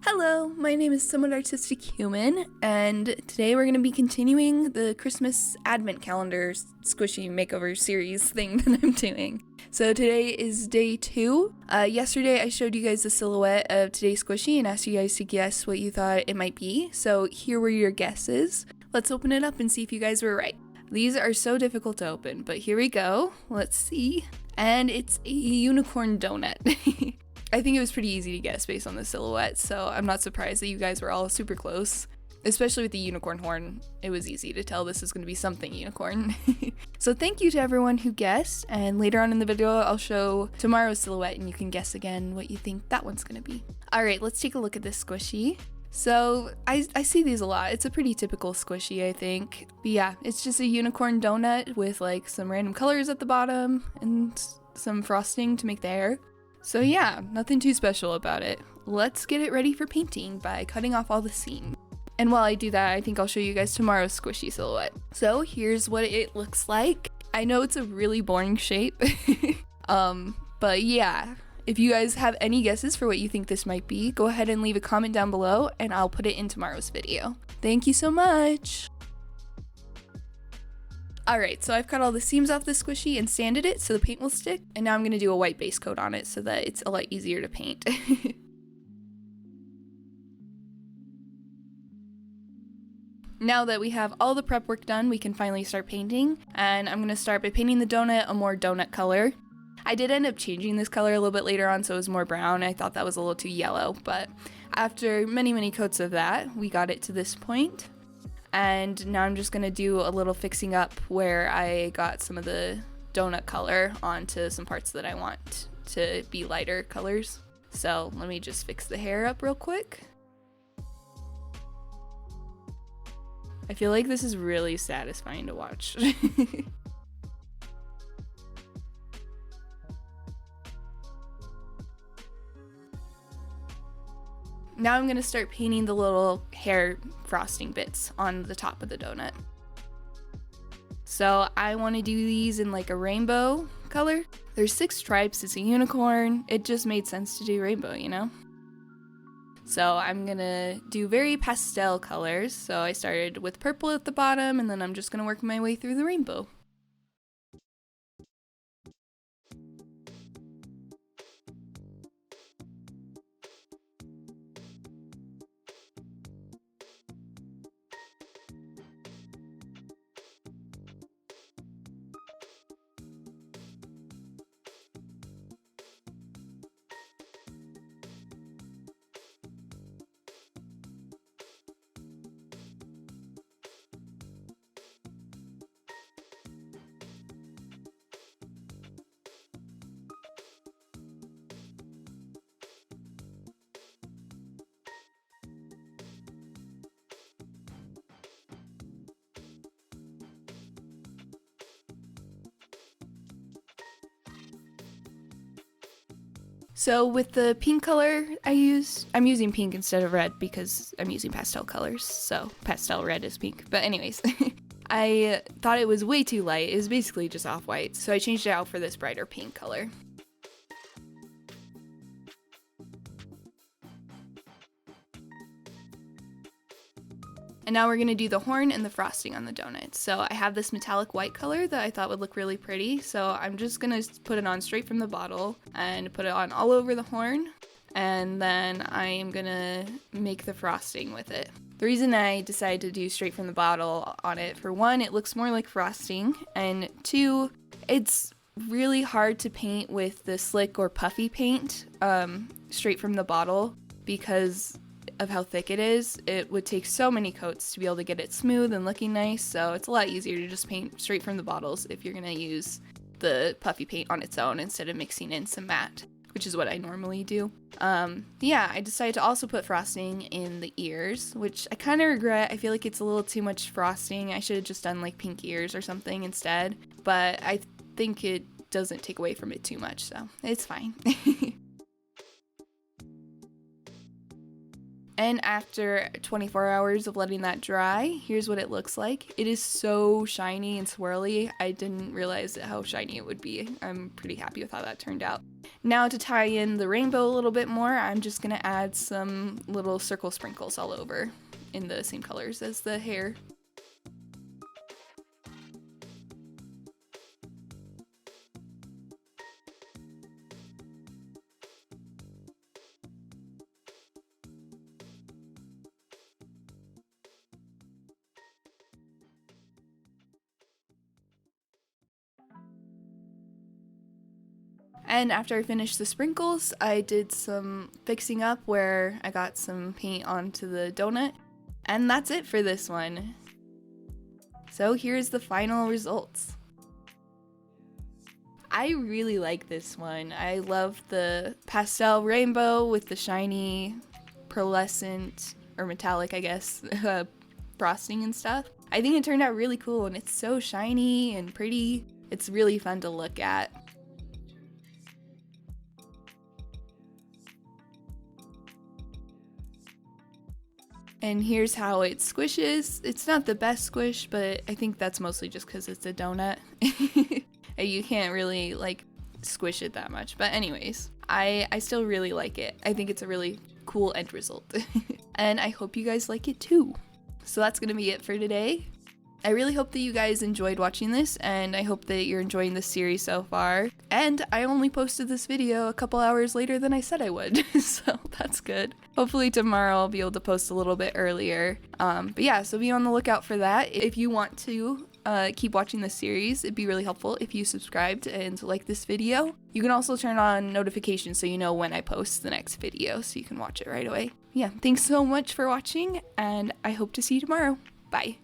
Hello, my name is SomewhatArtisticHuman, and today we're going to be continuing the Christmas Advent Calendar Squishy Makeover series thing that I'm doing. So today is day 2. Yesterday I showed you guys the silhouette of today's squishy and asked you guys to guess what you thought it might be. So here were your guesses. Let's open it up and see if you guys were right. These are so difficult to open, but here we go. Let's see. And it's a unicorn donut. I think it was pretty easy to guess based on the silhouette, so I'm not surprised that you guys were all super close. Especially with the unicorn horn, it was easy to tell this is going to be something unicorn. So thank you to everyone who guessed, and later on in the video I'll show tomorrow's silhouette and you can guess again what you think that one's going to be. Alright, let's take a look at this squishy. So I see these a lot. It's a pretty typical squishy, I think. But yeah, it's just a unicorn donut with like some random colors at the bottom and some frosting to make the hair. So yeah, nothing too special about it. Let's get it ready for painting by cutting off all the seams. And while I do that, I think I'll show you guys tomorrow's squishy silhouette. So here's what it looks like. I know it's a really boring shape, but yeah, if you guys have any guesses for what you think this might be, go ahead and leave a comment down below and I'll put it in tomorrow's video. Thank you so much! Alright, so I've cut all the seams off the squishy and sanded it so the paint will stick, and now I'm going to do a white base coat on it so that it's a lot easier to paint. Now that we have all the prep work done, we can finally start painting, and I'm going to start by painting the donut a more donut color. I did end up changing this color a little bit later on so it was more brown. I thought that was a little too yellow, but after many coats of that, we got it to this point. And now I'm just going to do a little fixing up where I got some of the donut color onto some parts that I want to be lighter colors. So let me just fix the hair up real quick. I feel like this is really satisfying to watch. Now I'm going to start painting the little hair frosting bits on the top of the donut. So I want to do these in like a rainbow color. There's 6 stripes, it's a unicorn. It just made sense to do rainbow, you know? So I'm going to do very pastel colors. So I started with purple at the bottom and then I'm just going to work my way through the rainbow. So with the pink color I'm using pink instead of red because I'm using pastel colors, so pastel red is pink. But anyways, I thought it was way too light. It was basically just off-white, so I changed it out for this brighter pink color. And now we're going to do the horn and the frosting on the donut. So I have this metallic white color that I thought would look really pretty. So I'm just going to put it on straight from the bottle and put it on all over the horn. And then I am going to make the frosting with it. The reason I decided to do straight from the bottle on it, for one, it looks more like frosting. And 2, it's really hard to paint with the slick or puffy paint straight from the bottle because of how thick it is. It would take so many coats to be able to get it smooth and looking nice, so it's a lot easier to just paint straight from the bottles if you're going to use the puffy paint on its own instead of mixing in some matte, which is what I normally do. Yeah, I decided to also put frosting in the ears, which I kind of regret. I feel like it's a little too much frosting. I should have just done like pink ears or something instead, but I think it doesn't take away from it too much, so it's fine. And after 24 hours of letting that dry, here's what it looks like. It is so shiny and swirly. I didn't realize how shiny it would be. I'm pretty happy with how that turned out. Now to tie in the rainbow a little bit more, I'm just gonna add some little circle sprinkles all over in the same colors as the hair. And after I finished the sprinkles, I did some fixing up where I got some paint onto the donut. And that's it for this one. So here's the final results. I really like this one. I love the pastel rainbow with the shiny pearlescent, or metallic I guess, frosting and stuff. I think it turned out really cool and it's so shiny and pretty. It's really fun to look at. And here's how it squishes. It's not the best squish, but I think that's mostly just because it's a donut. You can't really like squish it that much. But anyways, I still really like it. I think it's a really cool end result. And I hope you guys like it too. So that's gonna be it for today. I really hope that you guys enjoyed watching this, and I hope that you're enjoying this series so far. And I only posted this video a couple hours later than I said I would, so that's good. Hopefully tomorrow I'll be able to post a little bit earlier. But yeah, so be on the lookout for that. If you want to keep watching this series, it'd be really helpful if you subscribed and like this video. You can also turn on notifications so you know when I post the next video, so you can watch it right away. Yeah, thanks so much for watching, and I hope to see you tomorrow. Bye.